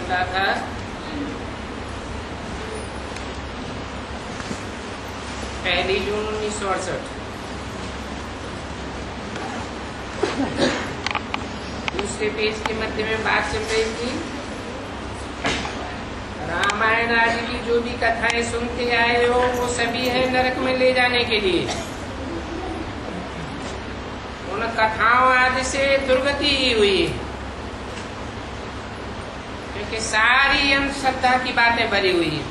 होता था। पहली जून 1968। दूसरे पेज के मध्य में बात चल रही थी, रामायण आदि की जो भी कथाएं सुनते आए हो वो सभी है नरक में ले जाने के लिए। उन कथाओं आदि से दुर्गति ही हुई, क्योंकि सारी अंधश्रद्धा की बातें भरी हुई है।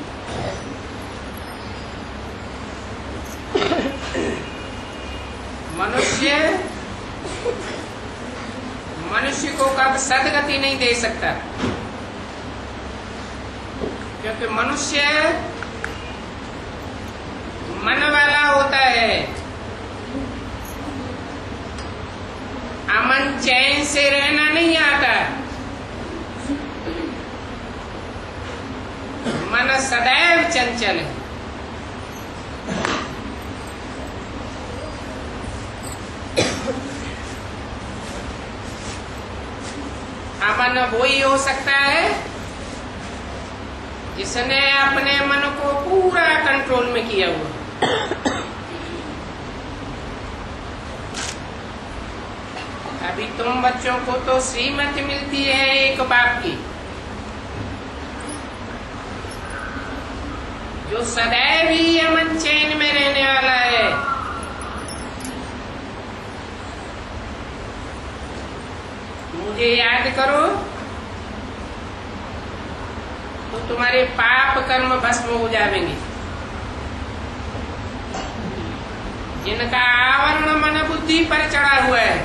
मनुष्य को कब सदगति नहीं दे सकता, क्योंकि मनुष्य मन वाला होता है। अमन चैन से रहना नहीं आता। मन सदैव चंचल है। अमन वो ही हो सकता है जिसने अपने मन को पूरा कंट्रोल में किया हुआ। अभी तुम बच्चों को तो श्रीमत मिलती है एक बाप की, जो सदैव ही अमन चैन में रहने वाला है। मुझे याद करो तो तुम्हारे पाप कर्म भस्म हो जाएंगे। जिनका आवरण मन बुद्धि पर चढ़ा हुआ है,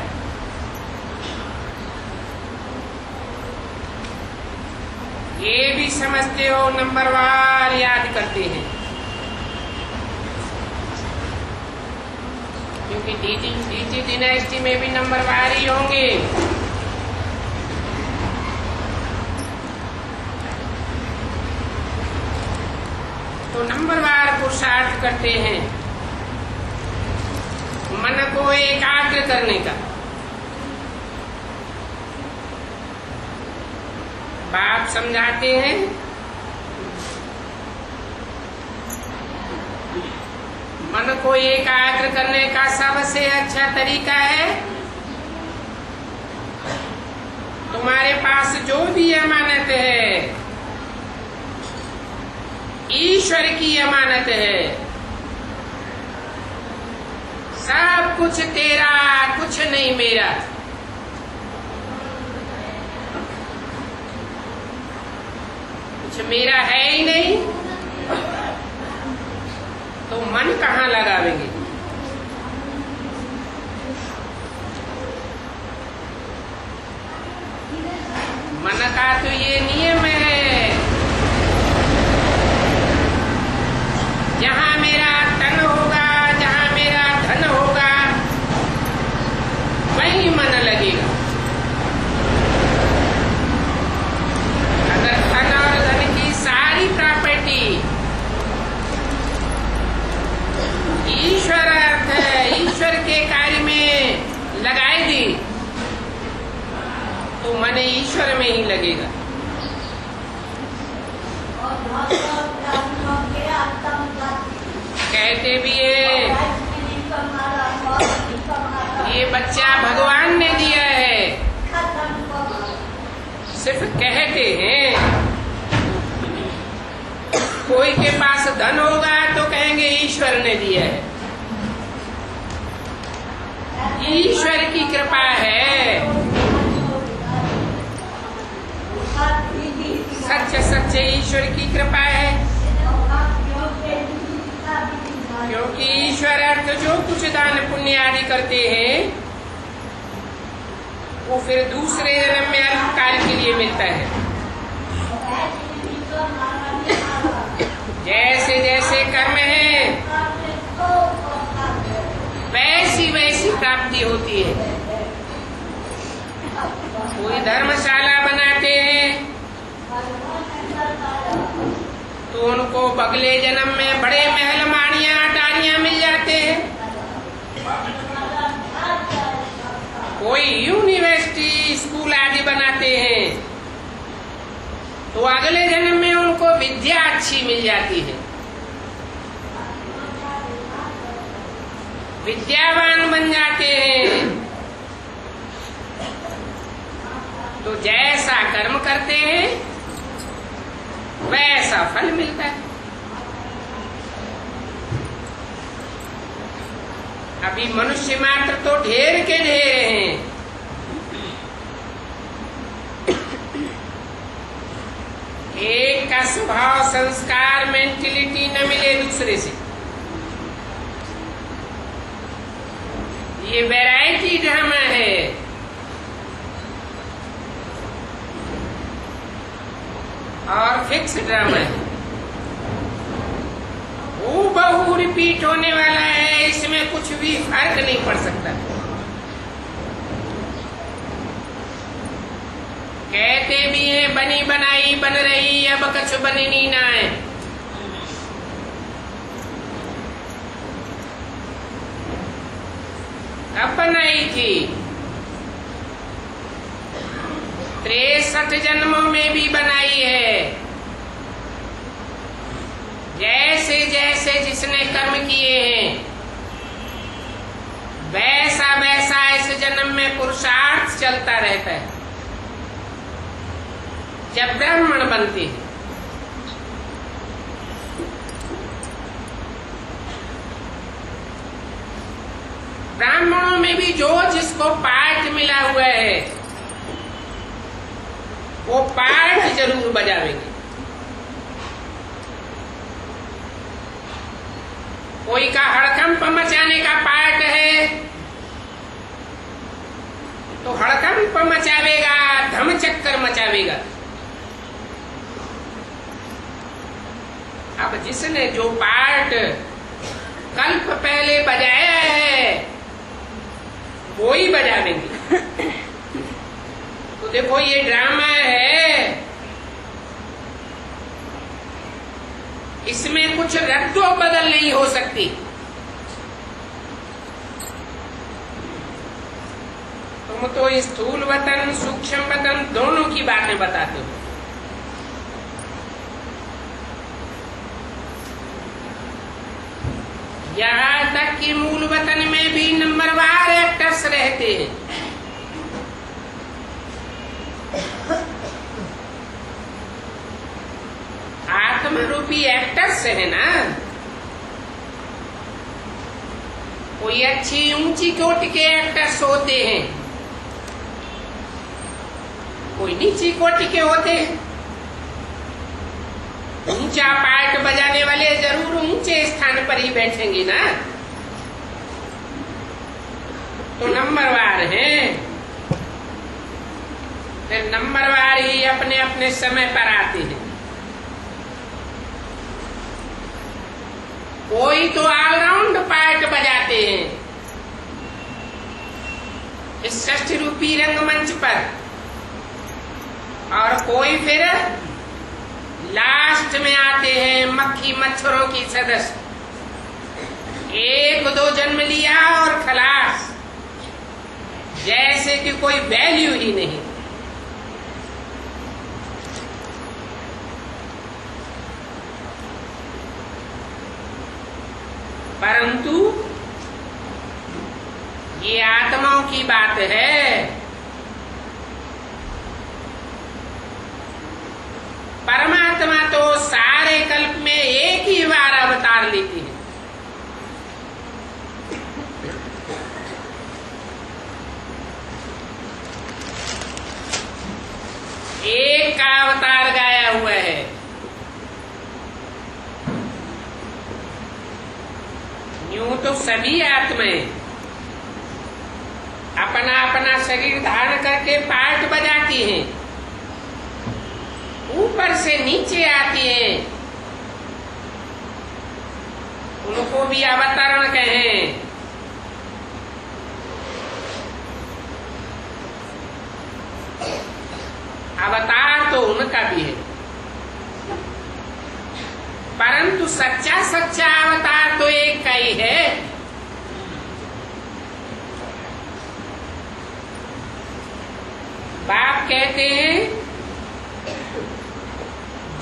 ये भी समझते हो नंबरवार याद करते हैं, क्योंकि डीटी डिनेस्टी में भी नंबरवार ही होंगे। तो नंबरवार पुरुषार्थ करते हैं मन को एकाग्र करने का। बाप समझाते हैं मन को एकाग्र करने का सबसे अच्छा तरीका है तुम्हारे पास जो भी अमानत है, ईश्वर की अमानत है। सब कुछ तेरा, कुछ नहीं मेरा। कुछ मेरा है ही नहीं, तो मन कहाँ लगावेंगे। मन का तो ये नियम है, जहाँ मेरा तन होगा, जहाँ मेरा धन होगा, वहीं मन लगेगा। अगर धन और धन की सारी प्रॉपर्टी ईश्वर अर्थ है, ईश्वर के कार्य में लगाई दी, तो मन ईश्वर में ही लगेगा। कहते भी है ये बच्चा भगवान ने दिया है, सिर्फ कहते हैं। कोई के पास धन होगा तो कहेंगे ईश्वर ने दिया है। ईश्वर की कृपा है, सच्चे सच्चे ईश्वर की कृपा है। क्योंकि ईश्वर अर्थ जो कुछ दान पुण्य आदि करते हैं वो फिर दूसरे जन्म में अल्पकाल के लिए मिलता है। जैसे जैसे कर्म है वैसी वैसी प्राप्ति होती है। कोई धर्मशाला बनाते हैं तो उनको अगले जन्म में बड़े महल माड़ियां अटारियां मिल जाते हैं। कोई यूनिवर्सिटी स्कूल आदि बनाते हैं तो तो अगले जन्म में उनको विद्या अच्छी मिल जाती है, विद्यावान बन जाते हैं। तो जैसा कर्म करते हैं वैसा फल मिलता है। अभी मनुष्य मात्र तो ढेर के ढेर हैं। एक का स्वभाव, संस्कार, मेंटेलिटी न मिले दूसरे से। ये वैरायटी ड्रामा है। और फिक्स ड्रामा है, वो बहु रिपीट होने वाला है, इसमें कुछ भी फर्क नहीं पड़ सकता। कहते भी हैं बनी बनाई बन रही, अब कछु बननी ना है। कब बनाई थी? 63 जन्मों में भी बनाई है। जैसे जैसे जिसने कर्म किए हैं वैसा वैसा इस जन्म में पुरुषार्थ चलता रहता है। जब ब्राह्मण बनते हैं ब्राह्मणों में भी जो जिसको पाठ मिला हुआ है वो पाठ जरूर बजावेंगे। कोई का हड़कंप मचाने का पाठ है तो हड़कंप मचावेगा, धमचक्कर मचावेगा। अब जिसने जो पाठ कल्प पहले बजाया है वो ही बजावेंगे। तो देखो ये ड्रामा है, इसमें कुछ रद्दो बदल नहीं हो सकती। तुम तो स्थूल वतन सूक्ष्म वतन दोनों की बातें बताते हो। यहाँ तक कि मूल वतन में भी नंबरवार एक्टर्स रहते हैं। आत्म रूपी एक्टर्स है ना। कोई अच्छी ऊंची कोटि के एक्टर्स होते हैं, कोई नीची कोटि के होते हैं। ऊंचा पार्ट बजाने वाले जरूर ऊंचे स्थान पर ही बैठेंगे ना, तो नंबरवार हैं। फिर नंबरवार ही अपने अपने समय पर आते हैं। कोई तो ऑलराउंड पार्ट बजाते हैं इस षष्ठी रूपी रंगमंच पर, और कोई फिर लास्ट में आते हैं मक्खी मच्छरों की सदस्य। 1-2 जन्म लिया और खलास, जैसे कि कोई वैल्यू ही नहीं। परंतु ये आत्माओं की बात है। परमात्मा तो सारे कल्प में एक ही बार अवतार लेती है। एक का अवतार गाया हुआ है। यूं तो सभी आत्माएं अपना अपना शरीर धारण करके पाठ बजाती हैं, ऊपर से नीचे आती हैं, उनको भी अवतरण कहें। अवतार तो उनका भी है, परंतु सच्चा सच्चा अवतार तो एक का ही है। बाप कहते हैं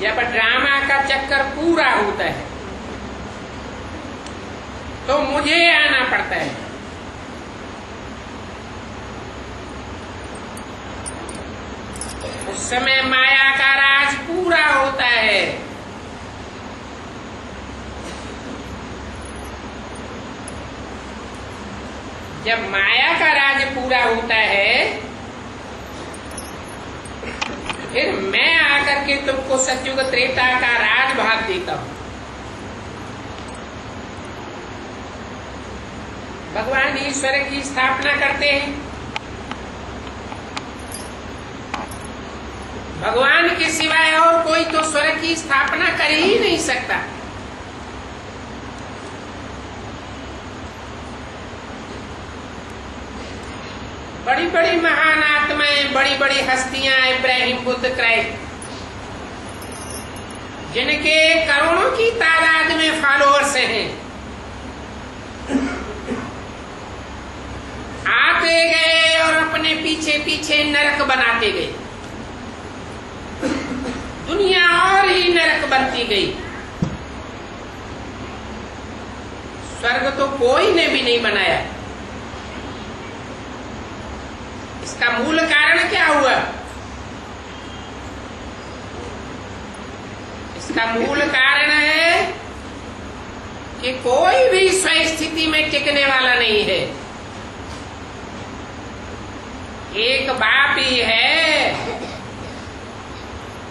जब ड्रामा का चक्कर पूरा होता है तो मुझे आना पड़ता है। उस समय माया का राज पूरा होता है। जब माया का राज पूरा होता है फिर मैं आकर के तुमको सतयुग त्रेता का राज भाग देता हूं। भगवान ईश्वर की स्थापना करते हैं। भगवान के सिवाय और कोई तो स्वर्ग की स्थापना कर ही नहीं सकता। बड़ी बड़ी महान आत्माएं, बड़ी बड़ी हस्तियां, इब्राहिम, बुद्ध, क्राइस्ट, जिनके करोड़ों की तादाद में फॉलोअर्स हैं, आते गए और अपने पीछे पीछे नरक बनाते गए। दुनिया और ही नरक बनती गई। स्वर्ग तो कोई ने भी नहीं बनाया। इसका मूल कारण क्या हुआ? इसका मूल कारण है कि कोई भी स्वस्थिति में टिकने वाला नहीं है। एक बाप ही है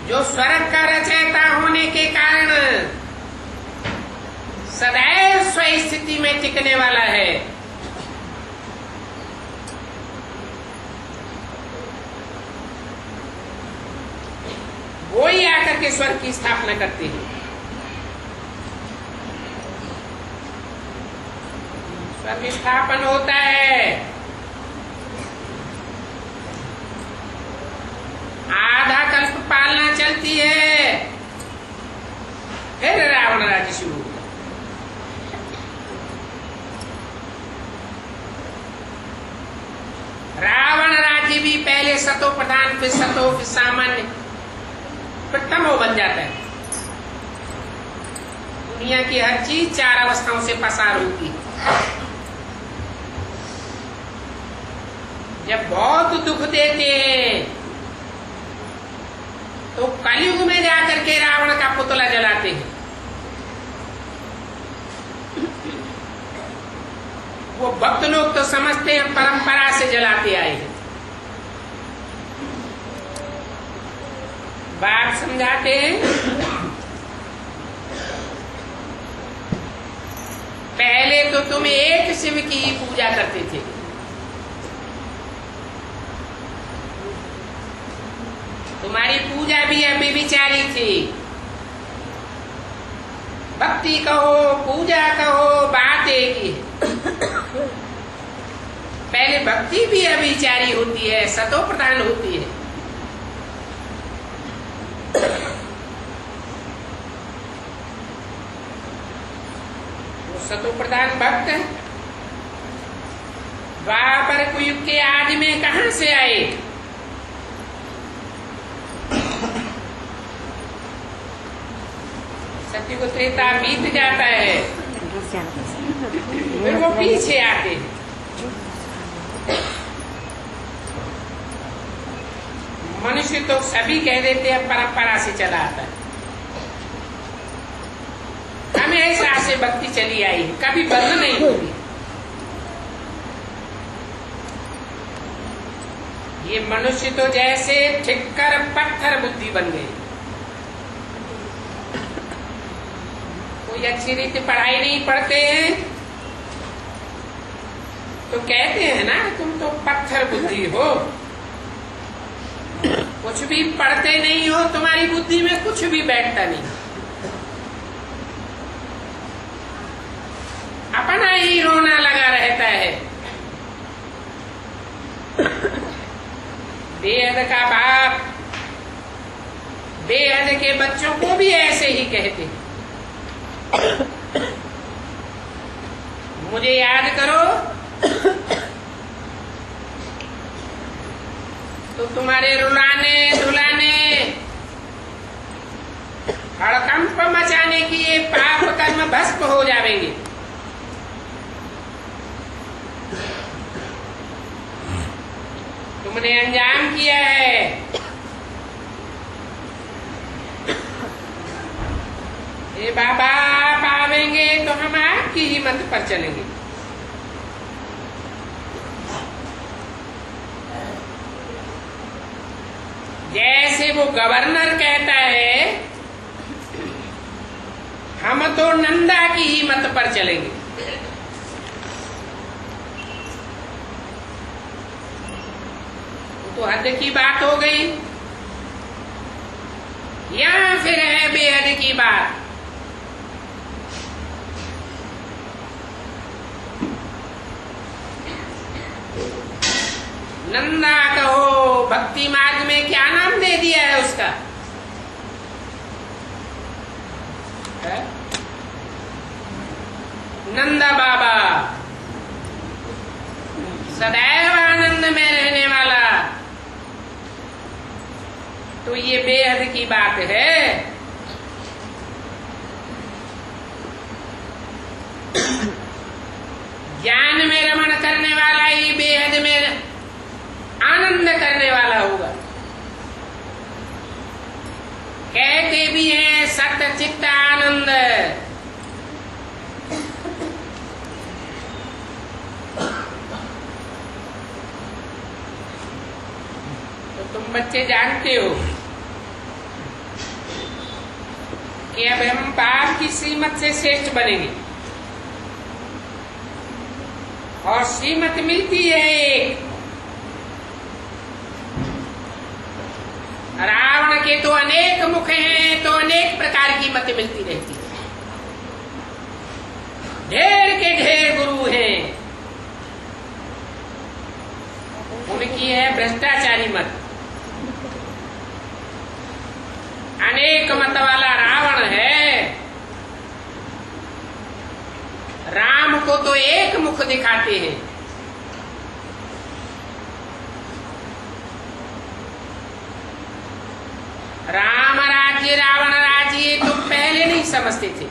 जो स्वर्ग का रचयिता होने के कारण सदैव स्वस्थिति में टिकने वाला है। वो ही आकर के स्वर्ग की स्थापना करते हैं। स्वर्ग स्थापन होता है, आधा कल्प पालना चलती है, फिर रावण राज्य शुरू होता है। रावण राज्य भी पहले सतो प्रधान, फिर सतो, फिर सामान्य, फिर तमो बन जाता है। दुनिया की हर चीज 4 अवस्थाओं से पसार होती है। जब बहुत दुख देते हैं तो कलयुग में जाकर के रावण का पुतला जलाते हैं। वो भक्त लोग तो समझते हैं परंपरा से जलाते आए हैं। बात समझाते हैं। पहले तो तुम एक शिव की ही पूजा करते थे, तुम्हारी पूजा भी अभी विचारी थी। भक्ति कहो, पूजा कहो, बात एक ही है। पहले भक्ति भी अभिचारी होती है, सतो प्रधान होती है। वो सतो प्रधान भक्त द्वापर युग के आदि में कहां से आए? सतयुग त्रेता बीत जाता है, फिर वो पीछे आते हैं। मनुष्य तो सभी कह देते हैं परंपरा से चला आता है। हमेशा से भक्ति चली आई है, कभी बंद नहीं हुई। ये मनुष्य तो जैसे ठिक्कर पत्थर बुद्धि बन गई। कोई अच्छी रीति पढ़ाई नहीं पढ़ते हैं तो कहते हैं ना तुम तो पत्थर बुद्धि हो। कुछ भी पढ़ते नहीं हो, तुम्हारी बुद्धि में कुछ भी बैठता नहीं, अपना ही रोना लगा रहता है। बेहद का बाप बेहद के बच्चों को भी ऐसे ही कहते हैं। मुझे याद करो तो तुम्हारे रुलाने धुलाने भस्म हो जाएंगे। तुमने अंजाम किया है। ये बाबा आप आवेंगे तो हम आपकी ही मत पर चलेंगे। जैसे वो गवर्नर कहता है हम तो नंदा की ही मत पर चलेंगे। तो हद की बात हो गई, या फिर है बेहद की बात। नंदा कहो, भक्ति मार्ग में क्या नाम दे दिया है उसका? है? नंदा बाबा, सदैव आनंद में रहने वाला। तो ये बेहद की बात है। ज्ञान में रमण करने वाला ही बेहद में आनंद करने वाला होगा। कहते भी हैं सत्य चित्त आनंद। तो तुम बच्चे जानते हो कि अब हम बाप की श्रीमत से श्रेष्ठ बनेंगे, और श्रीमत मिलती है एक। रावण के तो अनेक मुख हैं, तो अनेक प्रकार की मत मिलती रहती है। ढेर के ढेर गुरु हैं, उनकी है भ्रष्टाचारी मत। अनेक मत वाला रावण है। राम को तो एक मुख दिखाते हैं। राम राज्य रावण राज्य तुम पहले नहीं समझते थे।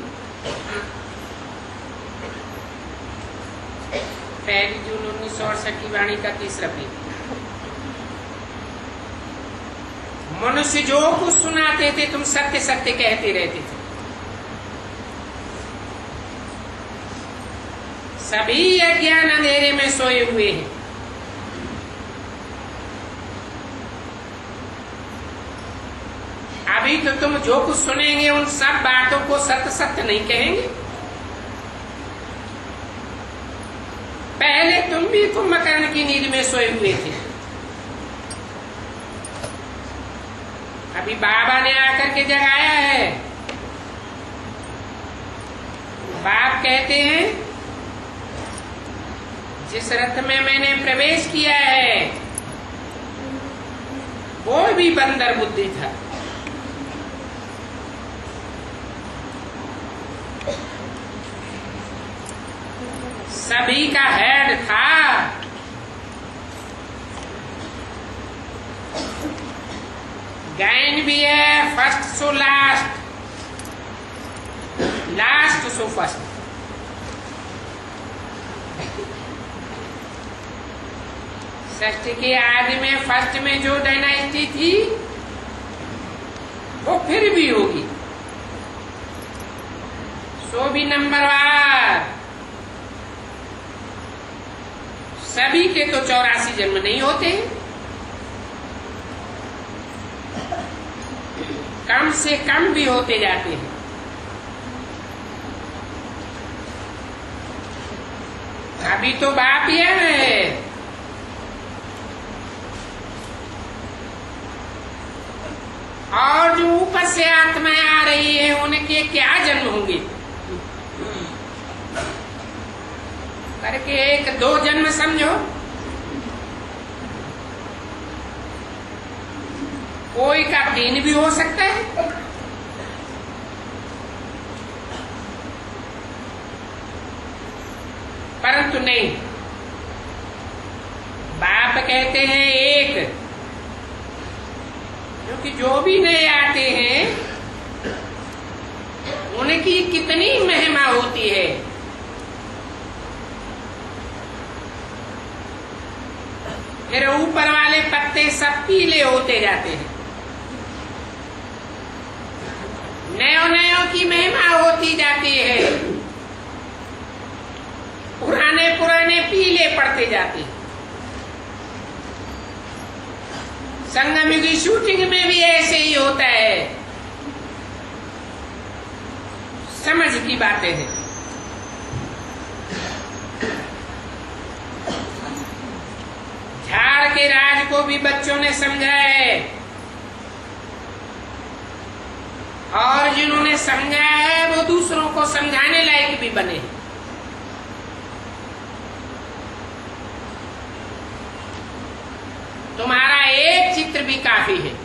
पहली जून 1968 की वाणी का तीसरा पेज। मनुष्य जो कुछ सुनाते थे तुम सत्य सत्य कहते रहते थे। सभी अज्ञान अंधेरे में सोए हुए हैं। अभी तो तुम जो कुछ सुनेंगे उन सब बातों को सत्य सत्य नहीं कहेंगे। पहले तुम भी कुंभकर्ण की नींद में सोए हुए थे। अभी बाबा ने आकर के जगाया है। बाप कहते हैं जिस रथ में मैंने प्रवेश किया है वो भी बंदर बुद्धि था। सभी का हेड था। गायन भी है first so last, last so first. सृष्टि के आदि में फर्स्ट में जो डायनास्टी थी वो फिर भी होगी, सो भी नंबरवार। सभी के तो 84 जन्म नहीं होते, कम से कम भी होते जाते हैं। अभी तो बाप यह है। और जो ऊपर से आत्माएं आ रही है उनके क्या जन्म होंगे? करके 1-2 जन्म समझो। कोई का 3 भी हो सकता है। परंतु नहीं, बाप कहते हैं 1, क्योंकि जो भी नए आते हैं उनकी कितनी महिमा पत्ते सब पीले होते जाते हैं। नयो नयो की महिमा होती जाती है, पुराने पुराने पीले पड़ते जाते हैं। संगम युग की शूटिंग में भी ऐसे ही होता है। समझ की बातें हैं। झाड़ के राज को भी बच्चों ने समझा है, और जिन्होंने समझा है वो दूसरों को समझाने लायक भी बने। तुम्हारा एक चित्र भी काफी है।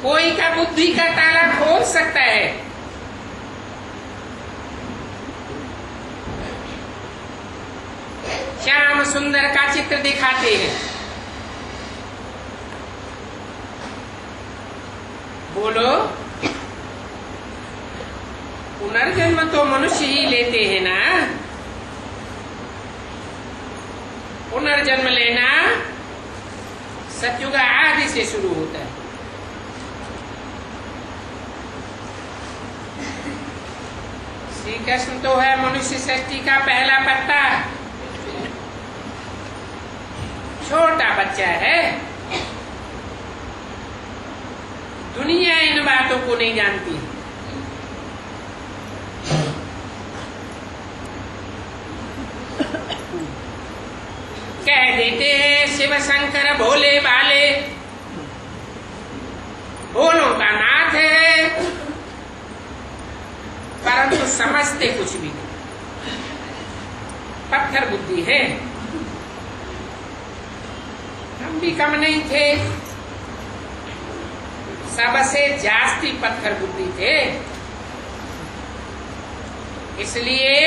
कोई का बुद्धि का ताला खोल सकता है। श्याम सुंदर का चित्र दिखाते हैं। बोलो, पुनर्जन्म तो मनुष्य ही लेते हैं ना। पुनर्जन्म लेना सतयुग आदि से शुरू होता है। श्री कृष्ण तो है मनुष्य सृष्टि का पहला पत्ता, छोटा बच्चा है। दुनिया इन बातों को नहीं जानती। कह देते हैं शिव शंकर भोले भाले, भोलों का नाथ है, परंतु समझते कुछ भी नहीं। पत्थर बुद्धि है। हम भी कम नहीं थे, सबसे जास्ती पत्थर बुद्धि थे। इसलिए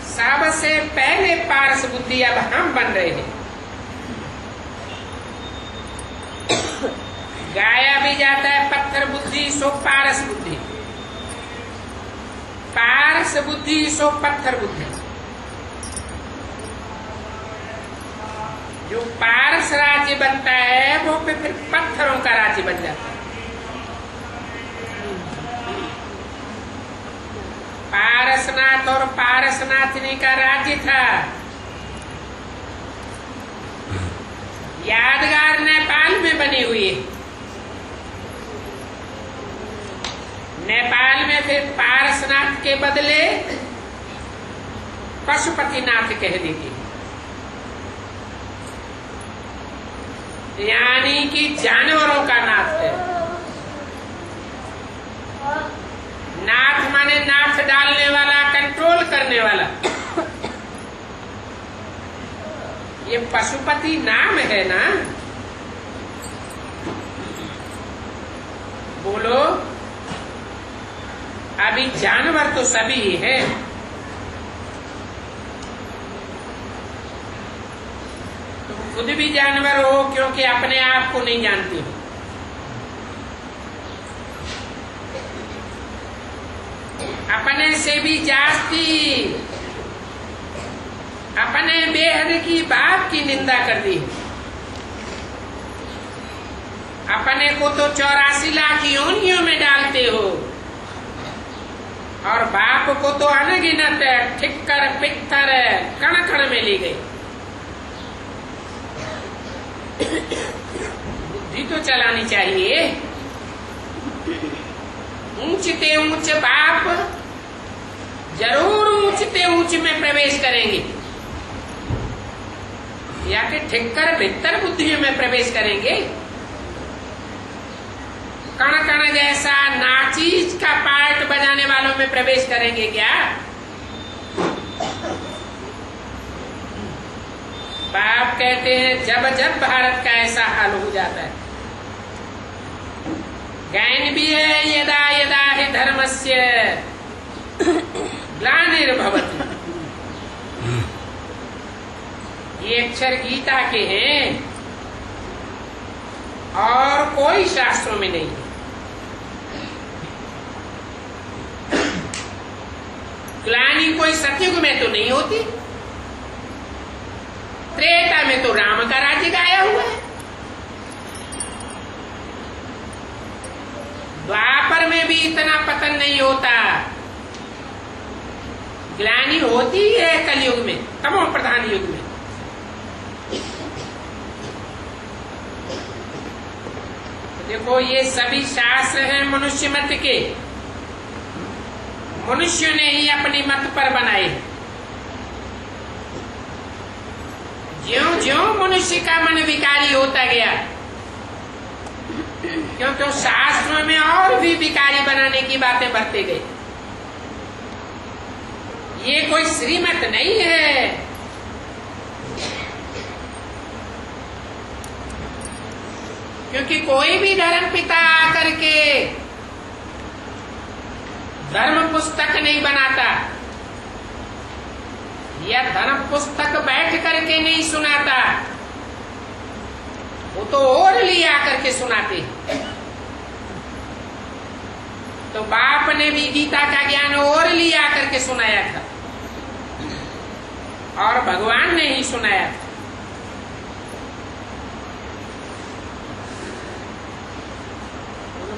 सबसे पहले पारस बुद्धि अब हम बन रहे हैं। गाया भी जाता है पत्थर बुद्धि सो पारस बुद्धि, पारस बुद्धि सो पत्थर बुद्धि। जो पारस राज्य बनता है वो फिर पत्थरों का राज्य बन जाता है। पारसनाथ और पारसनाथनी का राज्य था। यादगार नेपाल में बनी हुई है। नेपाल में फिर पारसनाथ के बदले पशुपतिनाथ कह देती, यानी कि जानवरों का नाथ है। नाथ माने नाथ डालने वाला, कंट्रोल करने वाला। ये पशुपति नाम है ना। बोलो, अभी जानवर तो सभी है। तुम खुद भी जानवर हो क्योंकि अपने आप को नहीं जानते हो। अपने से भी जास्ती अपने बेहद की बाप की निंदा कर दी। अपने को तो 84 लाख योनियों में डालते हो, और बाप को तो अनगिनत ठिक्कर पिक्कर कण कण में ले गए। बुद्धि तो चलानी चाहिए। ऊंचते ऊंच बाप जरूर ऊंचते ऊंच में प्रवेश करेंगे, या कि ठिक्कर भित्तर बुद्धि में प्रवेश करेंगे। कण कण जैसा नाचीज का पार्ट बजाने वालों में प्रवेश करेंगे क्या? बाप कहते हैं जब जब भारत का ऐसा हाल हो जाता है, गायन भी है यदा यदा हि धर्मस्य ग्लानिर्भवति। ये अक्षर गीता के हैं और कोई शास्त्रों में नहीं है। ग्लानि कोई सतयुग में तो नहीं होती। त्रेता में तो राम का राज्य गाया हुआ है, द्वापर में भी इतना पतन नहीं होता, ग्लानि होती है कलयुग में, तमो प्रधान युग में। देखो ये सभी शास्त्र हैं मनुष्य मत के, मनुष्य ने ही अपनी मत पर बनाए। ज्यों ज्यों मनुष्य का मन विकारी होता गया, क्योंकि शास्त्रों में और भी विकारी बनाने की बातें बढ़ते गए। ये कोई श्रीमत नहीं है, क्योंकि कोई भी धर्म पिता आकर के धर्म पुस्तक नहीं बनाता या धर्म पुस्तक बैठ करके नहीं सुनाता, वो तो और लिया करके सुनाते। तो बाप ने भी गीता का ज्ञान और लिया करके सुनाया था और भगवान ने ही सुनाया था।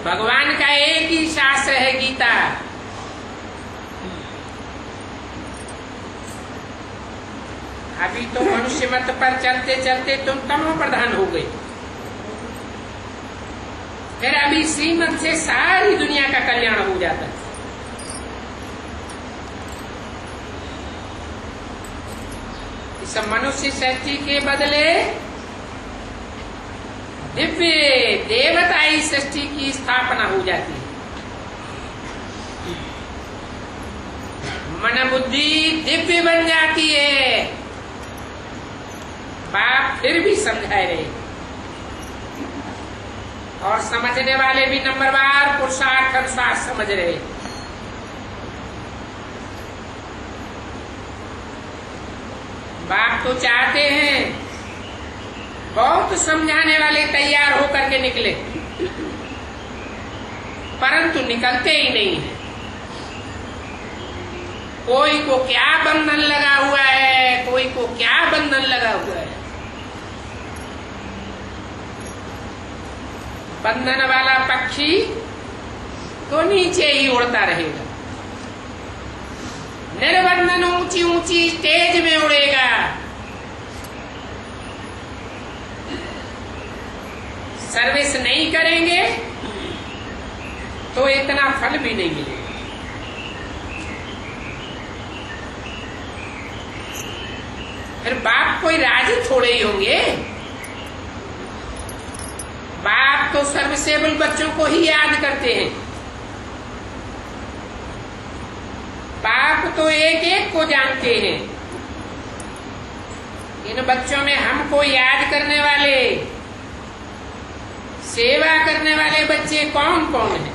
भगवान का एक ही शास्त्र है गीता। अभी तो मनुष्य मत पर चलते चलते तुम तमो प्रधान हो गए, फिर अभी श्रीमत से सारी दुनिया का कल्याण हो जाता है। इस मनुष्य सृष्टि के बदले दिव्य देवताई सृष्टि की स्थापना हो जाती है। मन बुद्धि दिव्य बन जाती है। बाप फिर भी समझाए रहे और समझने वाले भी नंबरवार पुरुषार्थ अनुसार समझ रहे। बाप तो चाहते हैं बहुत समझाने वाले तैयार होकर के निकले, परंतु निकलते ही नहीं है। कोई को क्या बंधन लगा हुआ है, कोई को क्या बंधन लगा हुआ है। बंधन वाला पक्षी तो नीचे ही उड़ता रहेगा, निर्बंधन ऊंची ऊंची स्टेज में उड़ेगा। सर्विस नहीं करेंगे तो इतना फल भी नहीं मिलेगा। फिर बाप कोई राजी थोड़े ही होंगे। बाप तो सर्विसेबल बच्चों को ही याद करते हैं। बाप तो एक एक को जानते हैं। इन बच्चों में हमको याद करने वाले, सेवा करने वाले बच्चे कौन कौन हैं?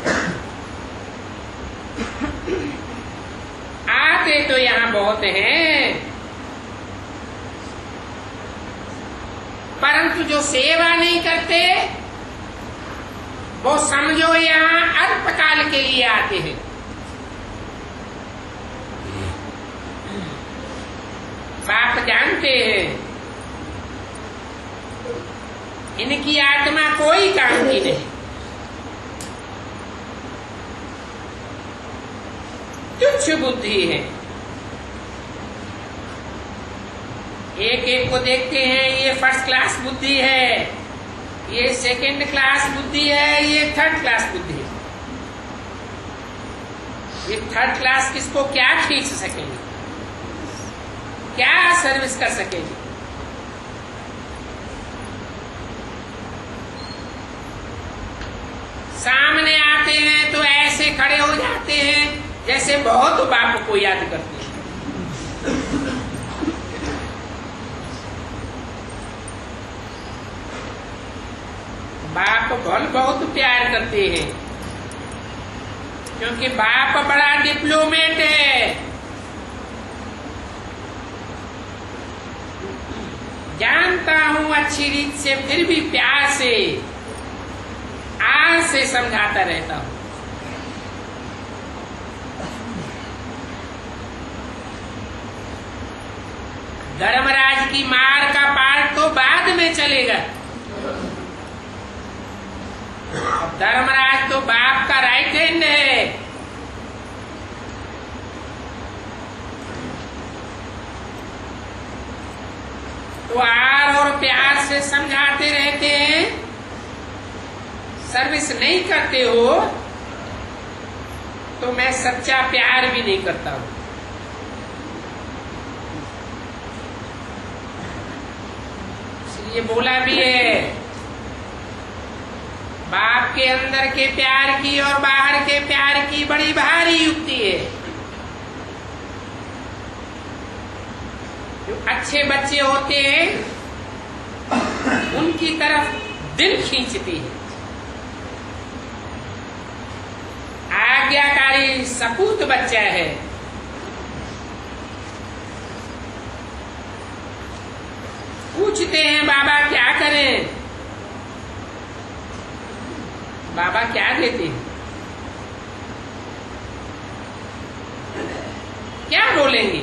आते तो यहाँ बहुत हैं, परंतु जो सेवा नहीं करते वो समझो यहाँ अल्पकाल के लिए आते हैं। बाप जानते हैं इनकी आत्मा कोई काम की नहीं, तुच्छ बुद्धि है। एक एक को देखते हैं, ये फर्स्ट क्लास बुद्धि है, ये सेकंड क्लास बुद्धि है, ये थर्ड क्लास बुद्धि है। ये थर्ड क्लास किसको क्या खींच सकेंगे, क्या सर्विस कर सकेंगे? सामने आते हैं तो ऐसे खड़े हो जाते हैं जैसे बहुत बाप को याद करते हैं। बाप बहुत प्यार करते हैं, क्योंकि बाप बड़ा डिप्लोमेट है। जानता हूं अच्छी रीत से, फिर भी प्यार से, आज से समझाता रहता हूं। धर्मराज की मार का पार्ट तो बाद में चलेगा। धर्मराज तो बाप का राइट हैंड है। तो आर और प्यार से समझाते रहते हैं, सर्विस नहीं करते हो तो मैं सच्चा प्यार भी नहीं करता हूं। इसलिए बोला भी है, बाप के अंदर के प्यार की और बाहर के प्यार की बड़ी भारी युक्ति है। जो अच्छे बच्चे होते हैं उनकी तरफ दिल खींचती है। आज्ञाकारी सपूत बच्चा है, पूछते हैं बाबा क्या करें, बाबा क्या देते हैं, क्या बोलेंगे?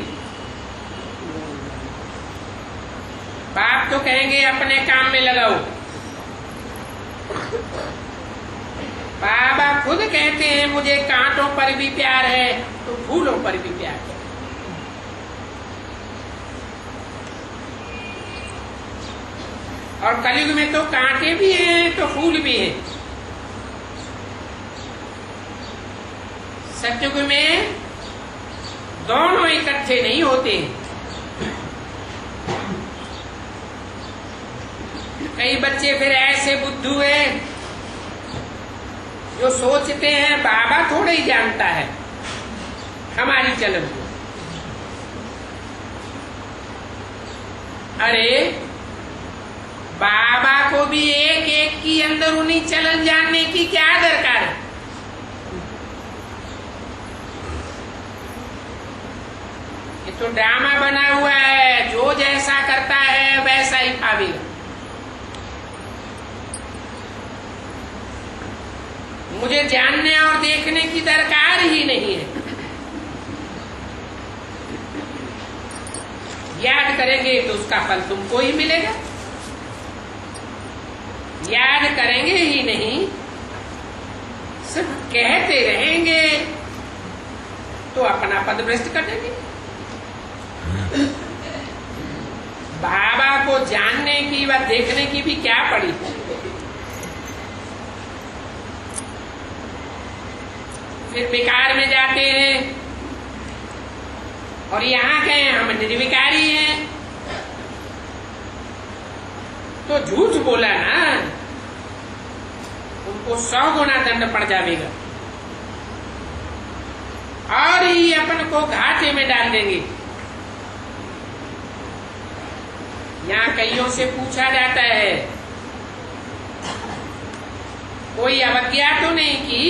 बाप तो कहेंगे अपने काम में लगाओ। बाबा खुद कहते हैं मुझे कांटों पर भी प्यार है तो फूलों पर भी प्यार है। और कलयुग में तो कांटे भी हैं तो फूल भी हैं। सतयुग में दोनों इकट्ठे नहीं होते। कई बच्चे फिर ऐसे बुद्धू हैं जो सोचते हैं बाबा थोड़ा ही जानता है हमारी चलन को। अरे बाबा को भी एक एक की अंदरूनी चलन जानने की क्या दरकार है? ये तो ड्रामा बना हुआ है, जो जैसा करता है वैसा ही पावेगा। मुझे जानने और देखने की दरकार ही नहीं है। याद करेंगे तो उसका फल तुमको ही मिलेगा, याद करेंगे ही नहीं, सिर्फ कहते रहेंगे तो अपना पद भ्रष्ट कर देंगे। बाबा को जानने की व देखने की भी क्या पड़ी। फिर विकार में जाते हैं और यहाँ कहें हम निर्विकारी हैं तो झूठ बोला ना, उनको 100 गुना दंड पड़ जाएगा और ही अपन को घाटे में डाल देंगे। यहाँ कईयों से पूछा जाता है कोई अवज्ञा तो नहीं की,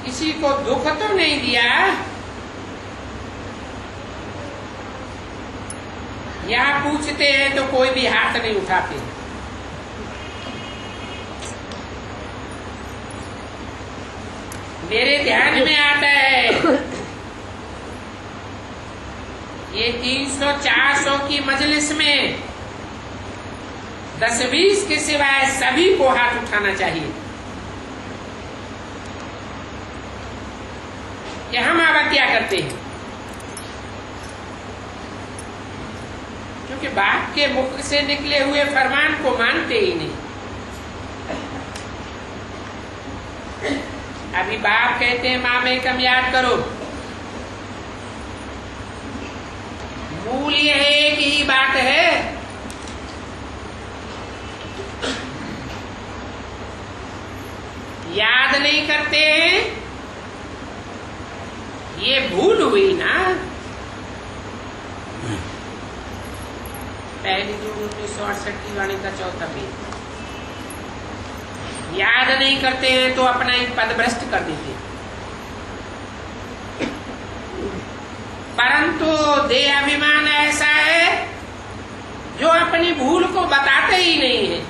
किसी को दुख तो नहीं दिया। यहाँ पूछते हैं तो कोई भी हाथ नहीं उठाते। मेरे ध्यान में आता है ये 300-400 की मजलिस में 10-20 के सिवाय सभी को हाथ उठाना चाहिए कि हम अवज्ञा करते हैं, क्योंकि बाप के मुख से निकले हुए फरमान को मानते ही नहीं। अभी बाप कहते हैं माँ में कम याद करो, मूल यह एक ही बात है, याद नहीं करते हैं, ये भूल हुई ना। पहली जून 1968 की वाणी का 4था पेज। याद नहीं करते हैं तो अपना ही पद भ्रष्ट कर देते। परंतु देह अभिमान ऐसा है जो अपनी भूल को बताते ही नहीं है।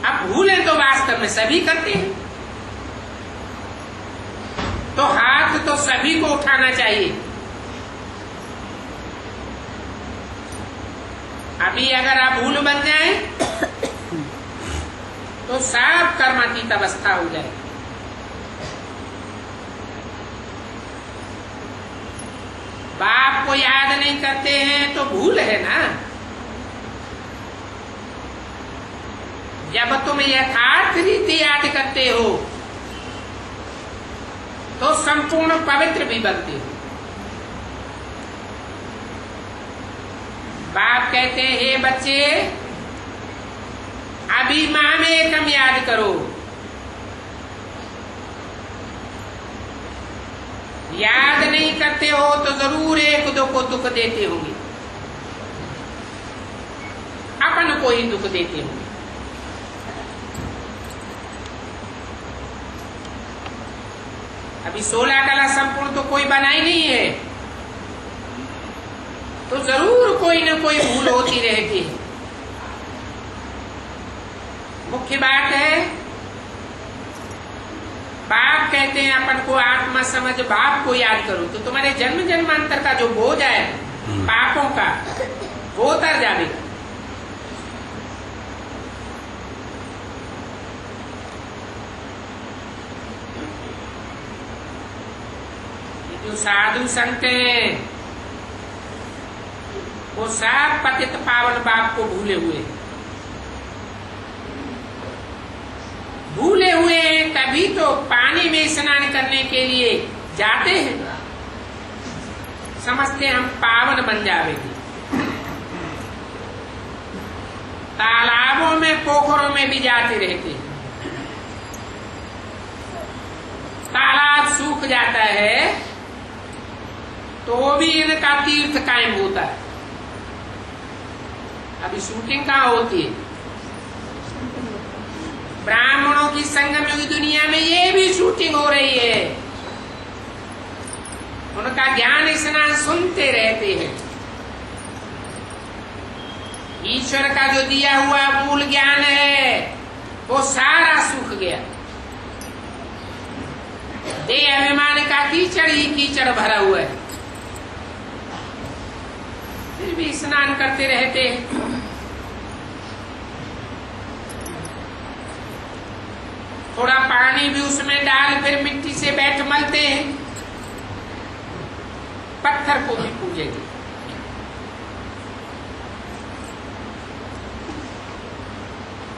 अब भूलें तो वास्तव में सभी करते हैं, तो हाथ तो सभी को उठाना चाहिए। अभी अगर आप भूल बन जाए तो सब कर्मातीत अवस्था हो जाए। बाप को याद नहीं करते हैं तो भूल है ना। जब तुम यथार्थ रीति याद करते हो तो संपूर्ण पवित्र भी बनते हो। बाप कहते हैं, हे बच्चे अभी माँ में एकम याद करो। याद नहीं करते हो तो जरूर एक दो को दुख देते होंगे, अपन को ही दुख देते होंगे। अभी 16 कला संपूर्ण तो कोई बना ही नहीं है, तो जरूर कोई न कोई भूल होती रहती है। मुख्य बात है, बाप कहते हैं अपन को आत्मा समझ, बाप को याद करो तो तुम्हारे जन्म जन्मांतर का जो बोझ है पापों का वो उतर जाएगा। जो साधु संत हैं वो सब पतित पावन बाप को भूले हुए हैं, तभी तो पानी में स्नान करने के लिए जाते हैं। समझते हम पावन बन जाएंगे। तालाबों में पोखरों में भी जाते रहते हैं। तालाब सूख जाता है तो भी इनका तीर्थ कायम होता है। अभी शूटिंग कहाँ होती है? ब्राह्मणों की संगम युग दुनिया में ये भी शूटिंग हो रही है। उनका ज्ञान स्नान सुनते रहते हैं। ईश्वर का जो दिया हुआ मूल ज्ञान है वो सारा सूख गया। देह अभिमान का कीचड़ ही कीचड़ भरा हुआ है, फिर भी स्नान करते रहते हैं। थोड़ा पानी भी उसमें डाल फिर मिट्टी से बैठ मलते हैं। पत्थर को भी पूजेंगे।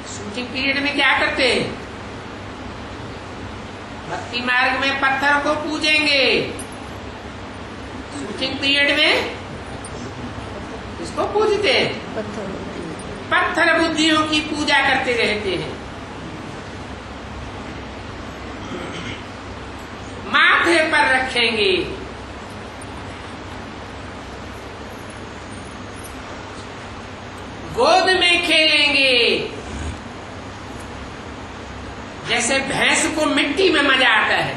शूटिंग पीरियड में क्या करते हैं? भक्ति मार्ग में पत्थर को पूजेंगे, शूटिंग पीरियड में इसको पूजते हैं। पत्थर बुद्धियों की पूजा करते रहते हैं। माथे पर रखेंगे, गोद में खेलेंगे। जैसे भैंस को मिट्टी में मजा आता है,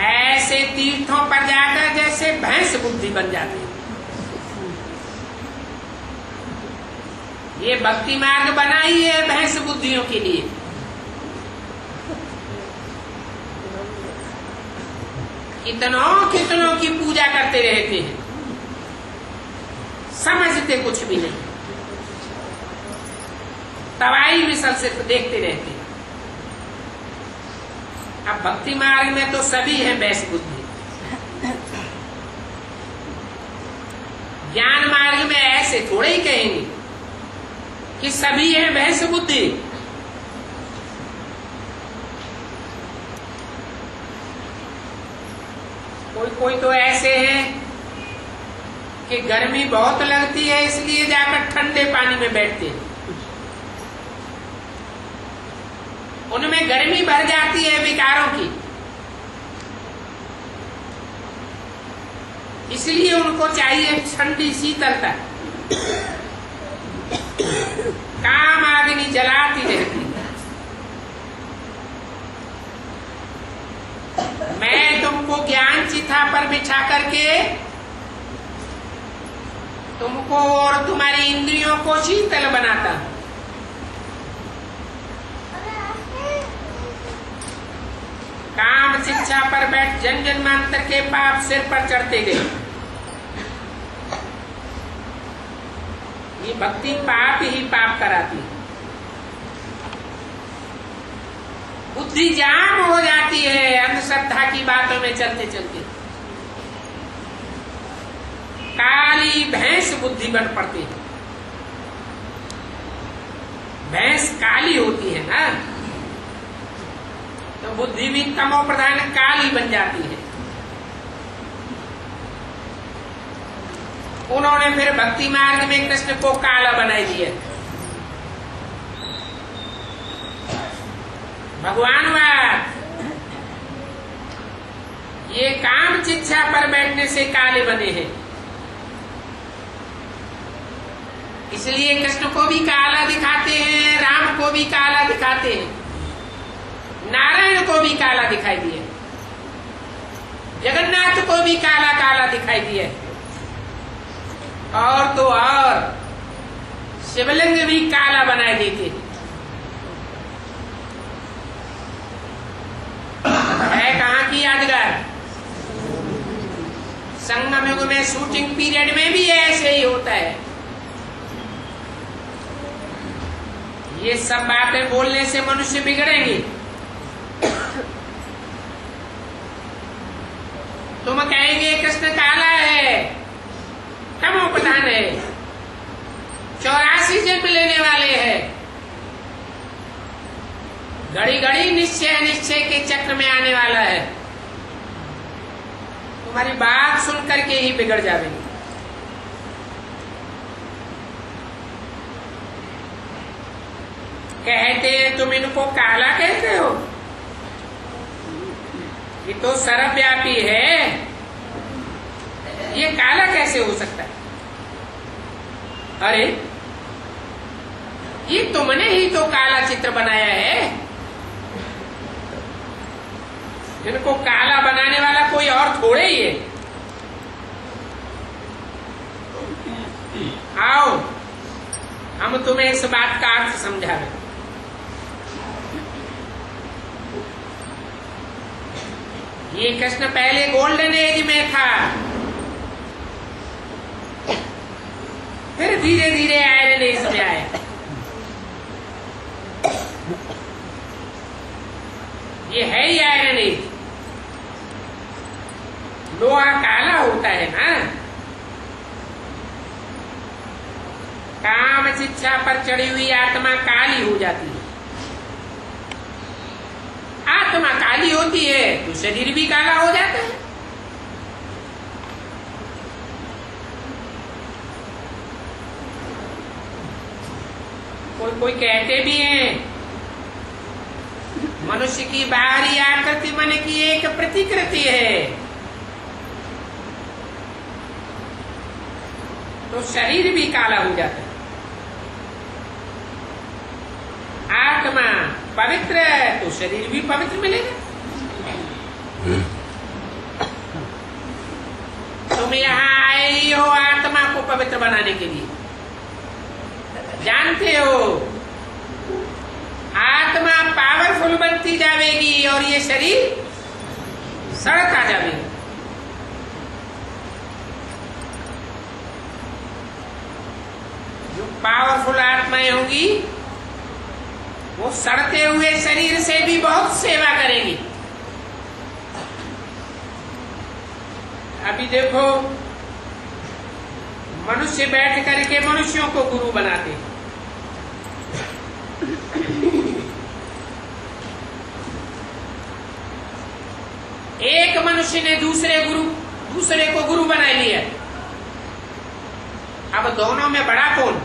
ऐसे तीर्थों पर जाकर जैसे भैंस बुद्धि बन जाती है। ये भक्ति मार्ग बना ही है भैंस बुद्धियों के लिए। कितनों की पूजा करते रहते हैं, समझते कुछ भी नहीं, तवाई मिसल से देखते रहते हैं। अब भक्ति मार्ग में तो सभी है भैंस बुद्धि। ज्ञान मार्ग में ऐसे थोड़े ही कहेंगे कि सभी है भैंस बुद्धि। कोई तो ऐसे हैं कि गर्मी बहुत लगती है इसलिए जाकर ठंडे पानी में बैठते हैं। उनमें गर्मी भर जाती है विकारों की, इसलिए उनको चाहिए ठंडी शीतलता। काम अग्नि जलाती रहती। मैं तुमको ज्ञान चिता पर बिछा करके तुमको और तुम्हारी इंद्रियों को शीतल बनाता हूं। काम शिक्षा पर बैठ जन जन्मांतर के पाप सिर पर चढ़ते गए। ये भक्ति पाप ही पाप कराती है। बुद्धि जाम हो जाती है अंधश्रद्धा की बातों में चलते चलते। काली भैंस बुद्धि बन पड़ती है। भैंस काली होती है ना, तो बुद्धि भी तमो प्रधान काली बन जाती है। उन्होंने फिर भक्ति मार्ग में कृष्ण को काला बनाई दिया। भगवानवाद ये काम चिच्छा पर बैठने से काले बने हैं। इसलिए कृष्ण को भी काला दिखाते हैं, राम को भी काला दिखाते हैं, नारायण को भी काला दिखाई दिया, जगन्नाथ को भी काला काला दिखाई दिया, और तो और शिवलिंग भी काला बनाए देते हैं। है कहाँ की यादगार? संगम युग में शूटिंग पीरियड में भी ऐसे ही होता है। ये सब बातें बोलने से मनुष्य बिगड़ेंगे। तुम कहेंगे कृष्ण काला है, तमो प्रधान है, 84 जन्म लेने वाले हैं, घड़ी घड़ी निश्चय निश्चय के चक्र में आने वाला है। तुम्हारी बात सुन करके ही बिगड़ जाएंगे। कहते हैं तुम इनको काला कहते हो, ये तो सर्वव्यापी है, ये काला कैसे हो सकता है? अरे ये तुमने ही तो काला चित्र बनाया है। इनको काला बनाने वाला कोई और थोड़े ही है। आओ हम तुम्हें इस बात का अर्थ समझा रहे। ये कृष्ण पहले गोल्डन एज में था, फिर धीरे धीरे आयरन एज में आया। ये है ही आयरन एज। लोहा काला होता है ना, काम शिक्षा पर चढ़ी हुई आत्मा काली हो जाती है। आत्मा काली होती है तो शरीर भी काला हो जाता है। कोई कोई कहते भी हैं मनुष्य की बाहरी आकृति मन की एक प्रतिकृति है, तो शरीर भी काला हो जाता है। आत्मा पवित्र है तो शरीर भी पवित्र मिलेगा। तुम यहाँ आए ही हो आत्मा को पवित्र बनाने के लिए। जानते हो आत्मा पावरफुल बनती जाएगी और ये शरीर सड़ता जाएगा। जो पावरफुल आत्माएं होंगी वो सड़ते हुए शरीर से भी बहुत सेवा करेंगी। अभी देखो मनुष्य बैठ करके मनुष्यों को गुरु बनाते हैं। एक मनुष्य ने दूसरे को गुरु बना लिया। अब दोनों में बड़ा कौन?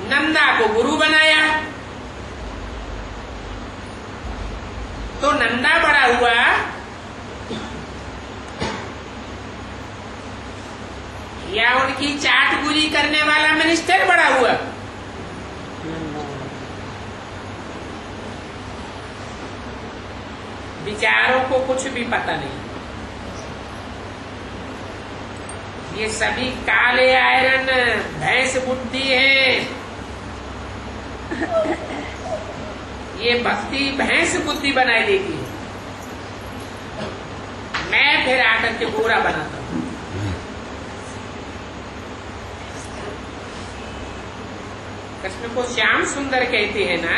नंदा को गुरु बनाया तो नंदा बड़ा हुआ, या उनकी चाटगुरी करने वाला मिनिस्टर बड़ा हुआ? विचारों को कुछ भी पता नहीं। ये सभी काले आयरन भैंस बुद्धि है। ये भक्ति भैंस बुद्धि बनाई देती है। मैं फिर आकर के गोरा बनाता हूं। कृष्ण को श्याम सुंदर कहते हैं ना,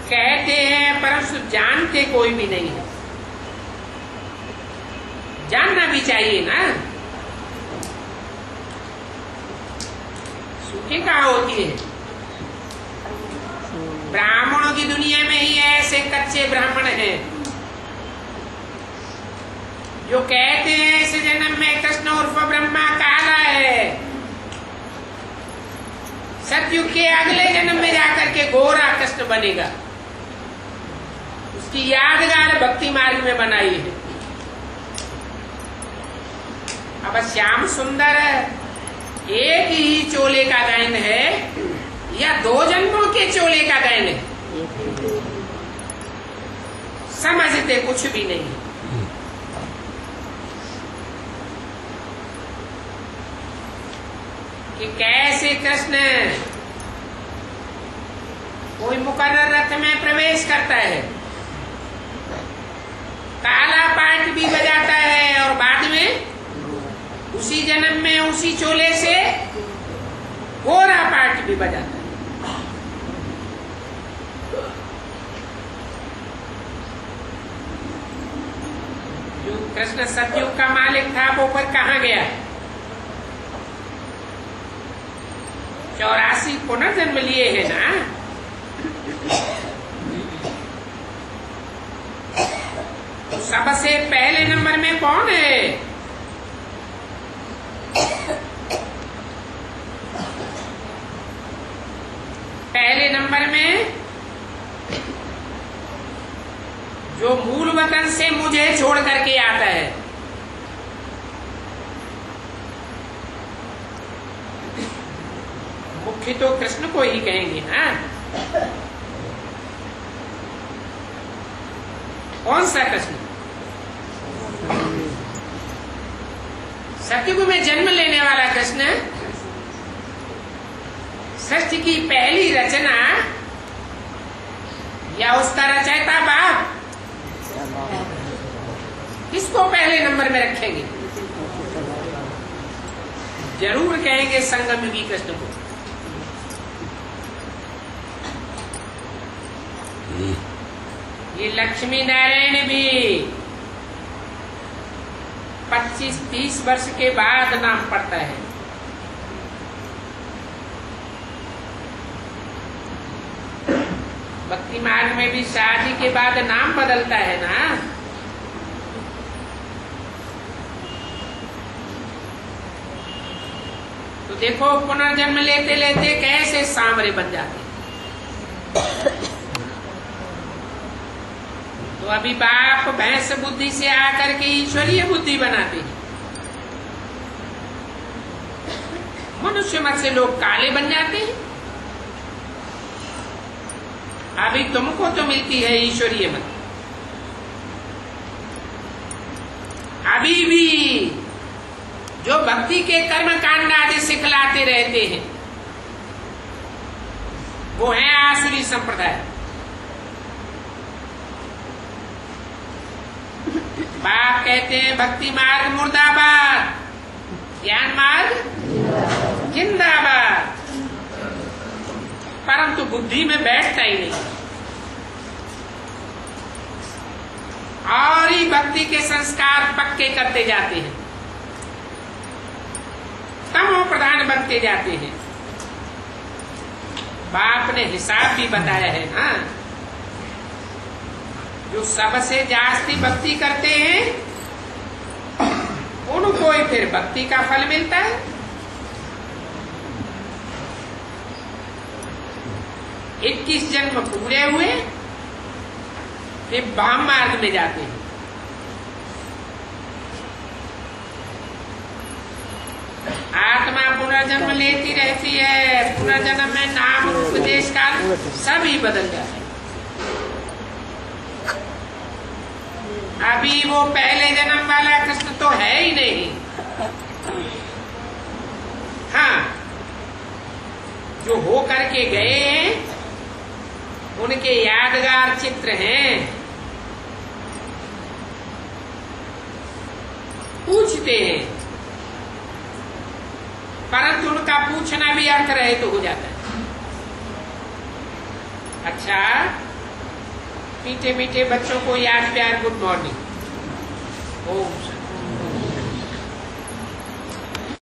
कहते हैं परंतु जानते कोई भी नहीं है। जानना भी चाहिए ना। सुखी कहाँ होती है? ब्राह्मणों की दुनिया में ही ऐसे कच्चे ब्राह्मण हैं जो कहते हैं इस जन्म में कृष्ण उर्फ ब्रह्मा काला है, सतयुग के अगले जन्म में जाकर के गोरा कृष्ण बनेगा। उसकी यादगार भक्ति मार्ग में बनाई है। अब श्याम सुंदर एक ही चोले का गायन है या 2 जन्मों के चोले का गायन है? समझते कुछ भी नहीं। कि कैसे कृष्ण कोई मुकर्रर रथ में प्रवेश करता है, काला पाट भी बजाता है और बाद में उसी जन्म में उसी चोले से गोरा पाट भी बजाता है। जो कृष्ण सतयुग का मालिक था वो पर कहाँ गया? 84 पुनर्जन्म लिए है ना। तो सबसे पहले नंबर में कौन है? पहले नंबर में जो मूल वतन से मुझे छोड़ करके आता है, मुख्य तो कृष्ण को ही कहेंगे ना। कौन सा कृष्ण? सतयुग में जन्म लेने वाला कृष्ण, सृष्टि की पहली रचना या उसका रचयिता बाप, किसको पहले नंबर में रखेंगे? जरूर कहेंगे संगम युगी कृष्ण को। ये लक्ष्मी नारायण भी 25-30 वर्ष के बाद नाम पड़ता है। भक्ति मार्ग में भी शादी के बाद नाम बदलता है ना। तो देखो पुनर्जन्म लेते लेते कैसे सांवरे बन जाते। तो अभी बाप भैंस बुद्धि से आकर के ईश्वरीय बुद्धि बनाते हैं। मनुष्य मत से लोग काले बन जाते हैं। अभी तुमको तो मिलती है ईश्वरीय मत। अभी भी जो भक्ति के कर्म कांड आदि सिखलाते रहते हैं वो है आसुरी संप्रदाय। बाप कहते हैं भक्ति मार्ग मुर्दाबाद, ज्ञान मार्ग जिंदाबाद, परंतु बुद्धि में बैठता ही नहीं। और ही भक्ति के संस्कार पक्के करते जाते हैं, तमो प्रधान बनते जाते हैं। बाप ने हिसाब भी बताया है ना। जो सबसे जास्ती भक्ति करते हैं उनको ही फिर भक्ति का फल मिलता है। इक्कीस जन्म पूरे हुए फिर वाम मार्ग में जाते हैं। आत्मा पुनर्जन्म लेती रहती है। पुनर्जन्म में नाम रूप देश काल सभी बदल जाते हैं। अभी वो पहले जन्म वाला कृष्ण तो है ही नहीं। हाँ, जो हो करके गए हैं उनके यादगार चित्र हैं। पूछते हैं परंतु उनका पूछना भी अर्थ रहित हो जाता है। अच्छा, मीठे मीठे बच्चों को याद प्यार गुड मॉर्निंग। ओम